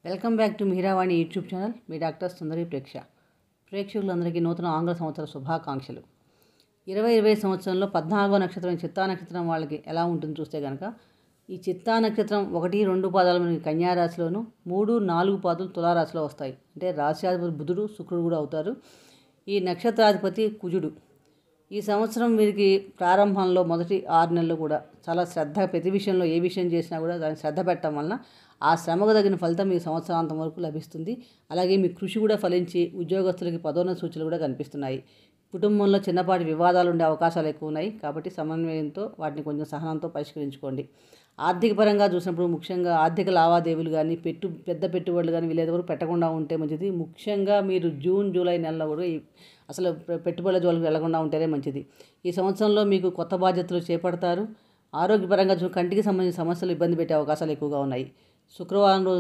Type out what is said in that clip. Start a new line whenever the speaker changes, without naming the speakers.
Welcome back to Meeravani YouTube channel. మీ doctor Sundari ప్రేక్షకులందరికీ నూతన ఆంగ్ల సంవత్సర శుభాకాంక్షలు. 2020 సంవత్సరంలో 14వ నక్షత్రం చిత్తా నక్షత్రం వాళ్ళకి ఎలా ఉంటుంది చూస్తే కనుక, ఈ చిత్తా నక్షత్రం 1, 2 పాదాలు మనకి కన్యా రాశిలోను, 3, 4 పాదాలు తులారాశిలో వస్తాయి. అంటే రాశ్యాధిపతి బుధుడు, శుక్రుడు కూడా అవుతారు. ఈ నక్షత్రాధిపతి కుజుడు. ఈ సంవత్సరం వీరికి ప్రారంభంలో మొదటి 6 నెలలు కూడా చాలా ప్రతి విషయంలో ఏ విషయం చేసినా కూడా దానికి శ్రద్ధ పెట్టడం వలన ఆ శ్రమకు తగిన ఫలితం మీ సంవత్సరాంతం వరకు లభిస్తుంది. అలాగే మీ కృషి కూడా ఫలించి ఉద్యోగస్తులకి పదోన్నతి సూచనలు కూడా కనిపిస్తున్నాయి. కుటుంబంలో చిన్నపాటి వివాదాలు ఉండే అవకాశాలు ఎక్కువ ఉన్నాయి. కాబట్టి సమన్వయంతో వాటిని కొంచెం సహనంతో పరిష్కరించుకోండి. ఆర్థిక పరంగా చూసినప్పుడు ముఖ్యంగా ఆర్థిక లావాదేవీలు కానీ పెద్ద పెట్టుబడులు కానీ వీళ్ళెవరు పెట్టకుండా ఉంటే మంచిది. ముఖ్యంగా మీరు జూన్, జూలై నెలలో కూడా అసలు పెట్టుబడుల జోలికి వెళ్లకుండా ఉంటేనే మంచిది. ఈ సంవత్సరంలో మీకు కొత్త బాధ్యతలు చేపడతారు. ఆరోగ్యపరంగా కంటికి సంబంధించిన సమస్యలు ఇబ్బంది పెట్టే అవకాశాలు ఎక్కువగా ఉన్నాయి. శుక్రవారం రోజు